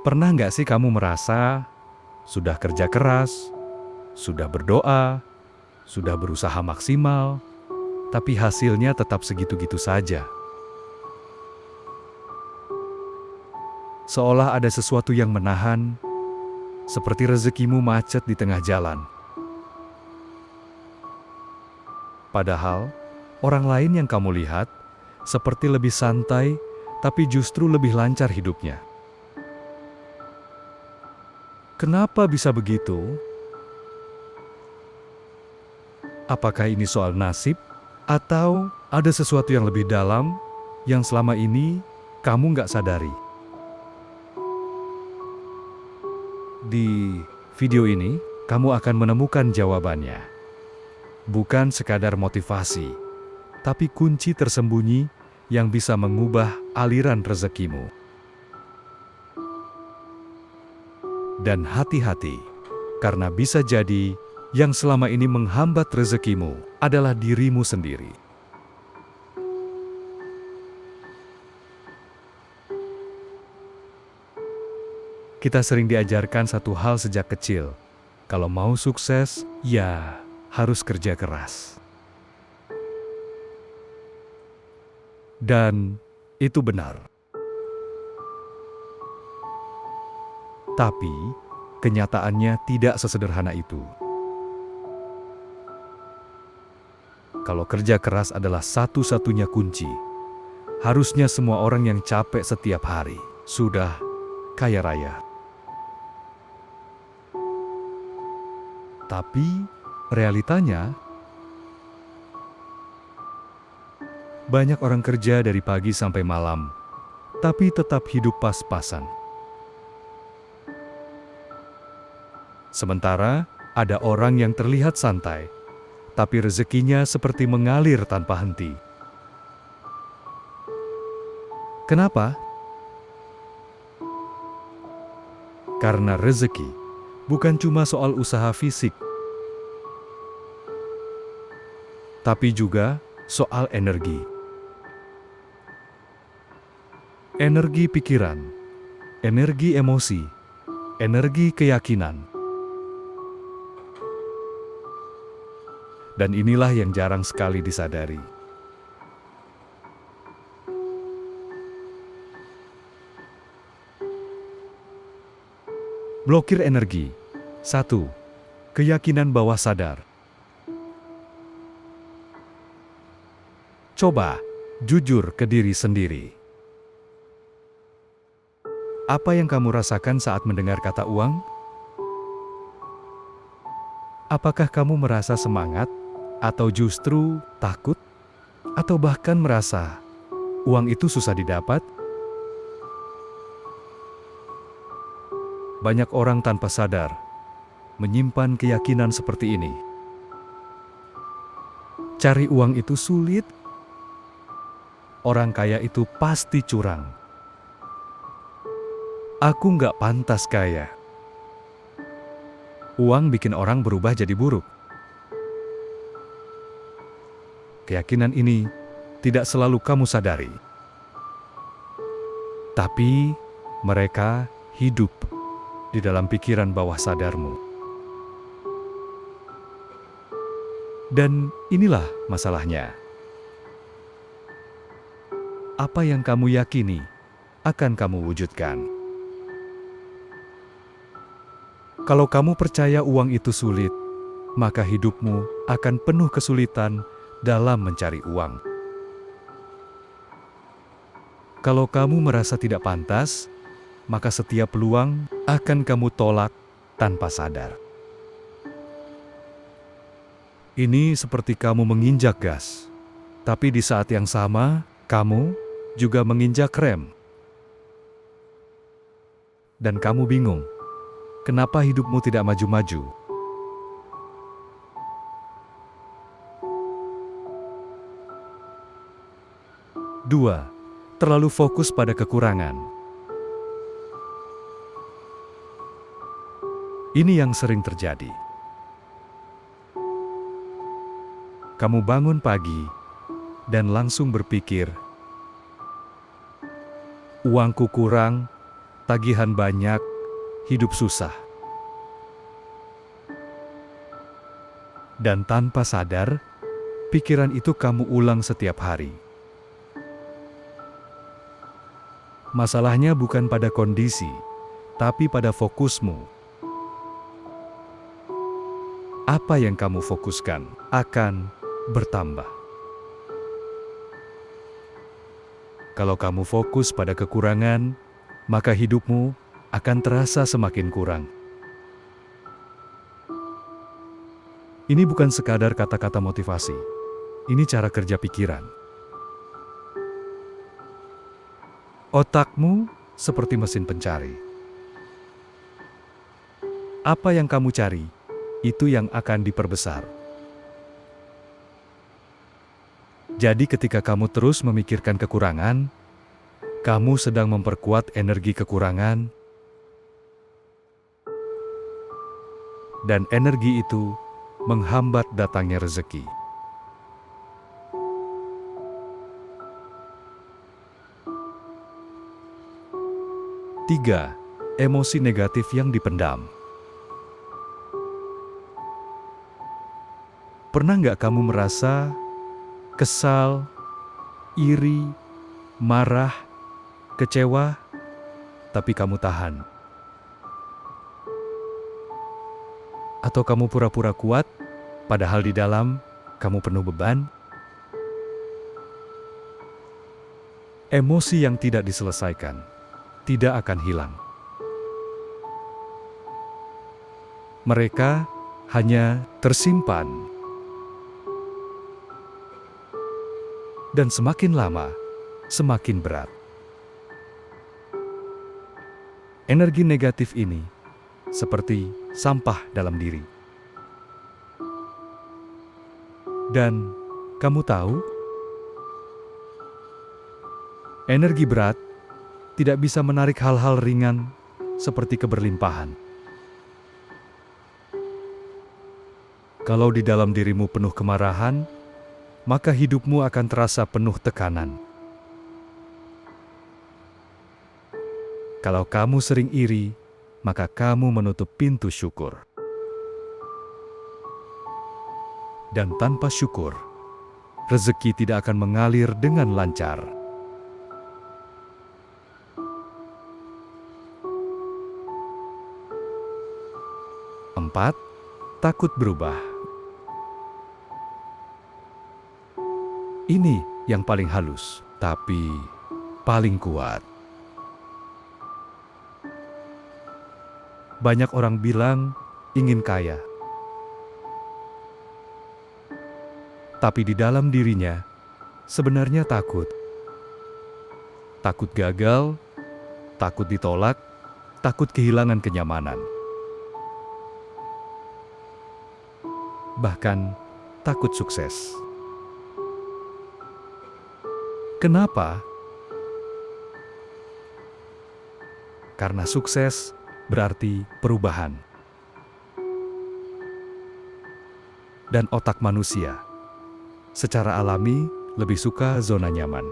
Pernah nggak sih kamu merasa sudah kerja keras, sudah berdoa, sudah berusaha maksimal, tapi hasilnya tetap segitu-gitu saja? Seolah ada sesuatu yang menahan, seperti rezekimu macet di tengah jalan. Padahal, orang lain yang kamu lihat seperti lebih santai, tapi justru lebih lancar hidupnya. Kenapa bisa begitu? Apakah ini soal nasib? Atau ada sesuatu yang lebih dalam yang selama ini kamu nggak sadari? Di video ini, kamu akan menemukan jawabannya. Bukan sekadar motivasi, tapi kunci tersembunyi yang bisa mengubah aliran rezekimu. Dan hati-hati, karena bisa jadi yang selama ini menghambat rezekimu adalah dirimu sendiri. Kita sering diajarkan satu hal sejak kecil. Kalau mau sukses, ya harus kerja keras. Dan itu benar. Tapi, kenyataannya tidak sesederhana itu. Kalau kerja keras adalah satu-satunya kunci, harusnya semua orang yang capek setiap hari sudah kaya raya. Tapi, realitanya, banyak orang kerja dari pagi sampai malam, tapi tetap hidup pas-pasan. Sementara, ada orang yang terlihat santai, tapi rezekinya seperti mengalir tanpa henti. Kenapa? Karena rezeki bukan cuma soal usaha fisik, tapi juga soal energi. Energi pikiran, energi emosi, energi keyakinan. Dan inilah yang jarang sekali disadari. Blokir energi. 1. Keyakinan bawah sadar. Coba jujur ke diri sendiri. Apa yang kamu rasakan saat mendengar kata uang? Apakah kamu merasa semangat, atau justru takut, atau bahkan merasa uang itu susah didapat? Banyak orang tanpa sadar menyimpan keyakinan seperti ini. Cari uang itu sulit. Orang kaya itu pasti curang. Aku nggak pantas kaya. Uang bikin orang berubah jadi buruk. Keyakinan ini tidak selalu kamu sadari. Tapi mereka hidup di dalam pikiran bawah sadarmu. Dan inilah masalahnya. Apa yang kamu yakini akan kamu wujudkan. Kalau kamu percaya uang itu sulit, maka hidupmu akan penuh kesulitan dalam mencari uang. Kalau kamu merasa tidak pantas, maka setiap peluang akan kamu tolak tanpa sadar. Ini seperti kamu menginjak gas, tapi di saat yang sama, kamu juga menginjak rem. Dan kamu bingung, kenapa hidupmu tidak maju-maju? Dua, terlalu fokus pada kekurangan. Ini yang sering terjadi. Kamu bangun pagi dan langsung berpikir, uangku kurang, tagihan banyak, hidup susah. Dan tanpa sadar, pikiran itu kamu ulang setiap hari. Masalahnya bukan pada kondisi, tapi pada fokusmu. Apa yang kamu fokuskan akan bertambah. Kalau kamu fokus pada kekurangan, maka hidupmu akan terasa semakin kurang. Ini bukan sekadar kata-kata motivasi. Ini cara kerja pikiran. Otakmu seperti mesin pencari. Apa yang kamu cari, itu yang akan diperbesar. Jadi ketika kamu terus memikirkan kekurangan, kamu sedang memperkuat energi kekurangan, dan energi itu menghambat datangnya rezeki. 3. Emosi negatif yang dipendam. Pernah nggak kamu merasa kesal, iri, marah, kecewa, tapi kamu tahan? Atau kamu pura-pura kuat, padahal di dalam kamu penuh beban? Emosi yang tidak diselesaikan tidak akan hilang. Mereka hanya tersimpan. Dan semakin lama, semakin berat. Energi negatif ini seperti sampah dalam diri. Dan kamu tahu, energi berat tidak bisa menarik hal-hal ringan seperti keberlimpahan. Kalau di dalam dirimu penuh kemarahan, maka hidupmu akan terasa penuh tekanan. Kalau kamu sering iri, maka kamu menutup pintu syukur. Dan tanpa syukur, rezeki tidak akan mengalir dengan lancar. Empat, takut berubah. Ini yang paling halus, tapi paling kuat. Banyak orang bilang ingin kaya. Tapi di dalam dirinya sebenarnya takut. Takut gagal, takut ditolak, takut kehilangan kenyamanan. Bahkan takut sukses. Kenapa? Karena sukses berarti perubahan. Dan otak manusia secara alami lebih suka zona nyaman.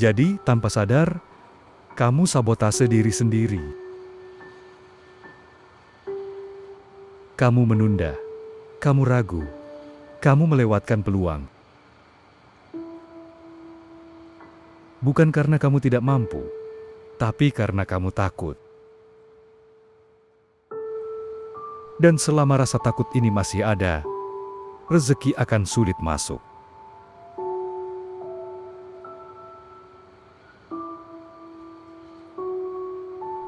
Jadi, tanpa sadar, kamu sabotase diri sendiri. Kamu menunda, kamu ragu, kamu melewatkan peluang. Bukan karena kamu tidak mampu, tapi karena kamu takut. Dan selama rasa takut ini masih ada, rezeki akan sulit masuk.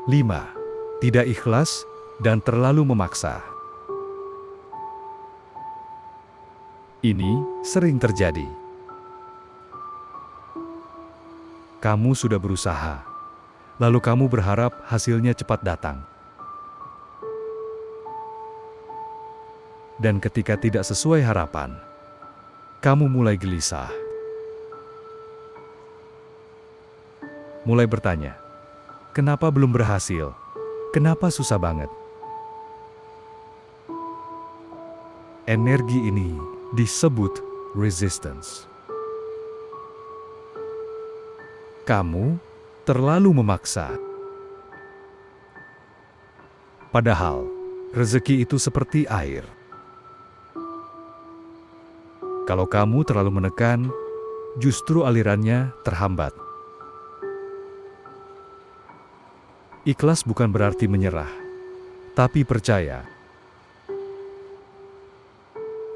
Lima, tidak ikhlas dan terlalu memaksa. Ini sering terjadi. Kamu sudah berusaha, lalu kamu berharap hasilnya cepat datang. Dan ketika tidak sesuai harapan, kamu mulai gelisah. Mulai bertanya, kenapa belum berhasil? Kenapa susah banget? Energi ini disebut resistance. Kamu terlalu memaksa. Padahal, rezeki itu seperti air. Kalau kamu terlalu menekan, justru alirannya terhambat. Ikhlas bukan berarti menyerah, tapi percaya.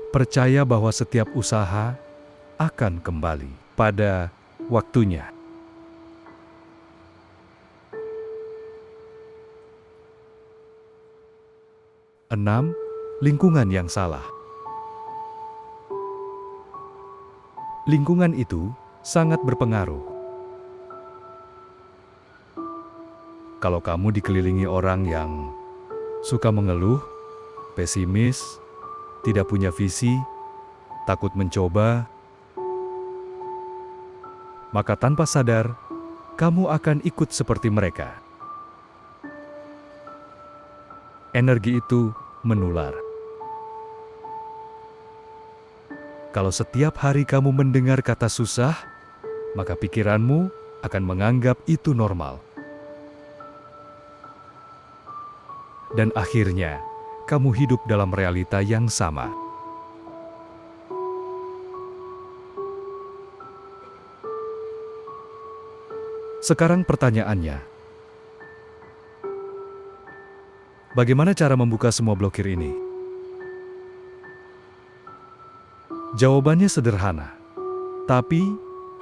Percaya bahwa setiap usaha akan kembali pada waktunya. Enam, lingkungan yang salah. Lingkungan itu sangat berpengaruh. Kalau kamu dikelilingi orang yang suka mengeluh, pesimis, tidak punya visi, takut mencoba, maka tanpa sadar, kamu akan ikut seperti mereka. Energi itu menular. Kalau setiap hari kamu mendengar kata susah, maka pikiranmu akan menganggap itu normal. Dan akhirnya, kamu hidup dalam realita yang sama. Sekarang pertanyaannya, bagaimana cara membuka semua blokir ini? Jawabannya sederhana, tapi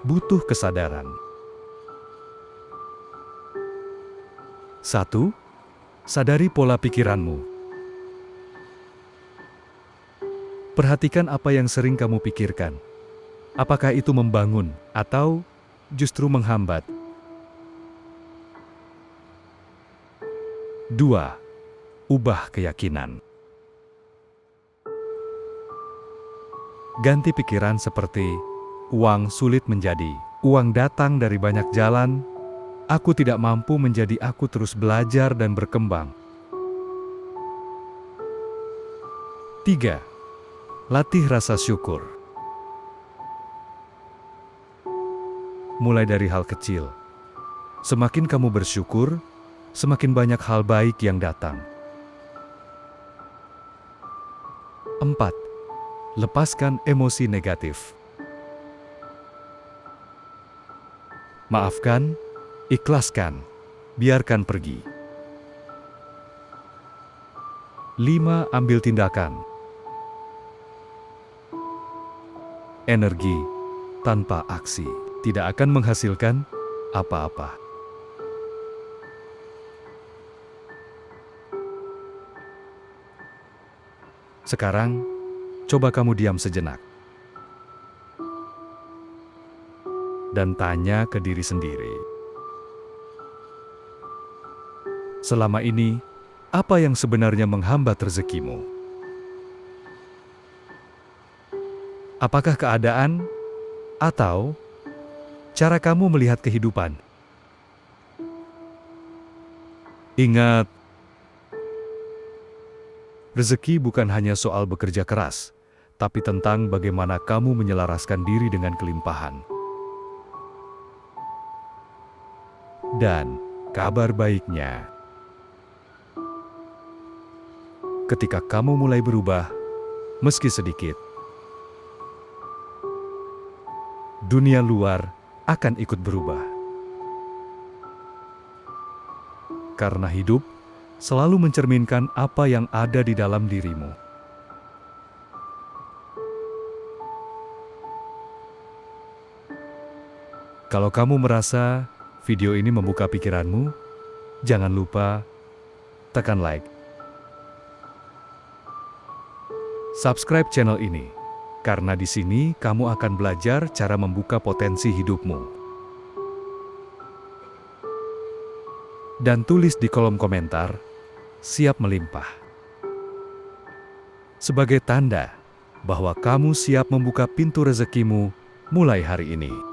butuh kesadaran. 1. Sadari pola pikiranmu. Perhatikan apa yang sering kamu pikirkan. Apakah itu membangun atau justru menghambat? 2. Ubah keyakinan. Ganti pikiran seperti, uang sulit menjadi, uang datang dari banyak jalan, aku tidak mampu menjadi aku terus belajar dan berkembang. 3. Latih rasa syukur. Mulai dari hal kecil. Semakin kamu bersyukur, semakin banyak hal baik yang datang. 4. Lepaskan emosi negatif. Maafkan, ikhlaskan, biarkan pergi. 5. Ambil tindakan. Energi tanpa aksi tidak akan menghasilkan apa-apa. Sekarang, coba kamu diam sejenak. Dan tanya ke diri sendiri. Selama ini, apa yang sebenarnya menghambat rezekimu? Apakah keadaan atau cara kamu melihat kehidupan? Ingat, rezeki bukan hanya soal bekerja keras, tapi tentang bagaimana kamu menyelaraskan diri dengan kelimpahan. Dan kabar baiknya, ketika kamu mulai berubah, meski sedikit, dunia luar akan ikut berubah. Karena hidup selalu mencerminkan apa yang ada di dalam dirimu. Kalau kamu merasa video ini membuka pikiranmu, jangan lupa tekan like. Subscribe channel ini, karena di sini kamu akan belajar cara membuka potensi hidupmu. Dan tulis di kolom komentar, siap melimpah. Sebagai tanda bahwa kamu siap membuka pintu rezekimu mulai hari ini.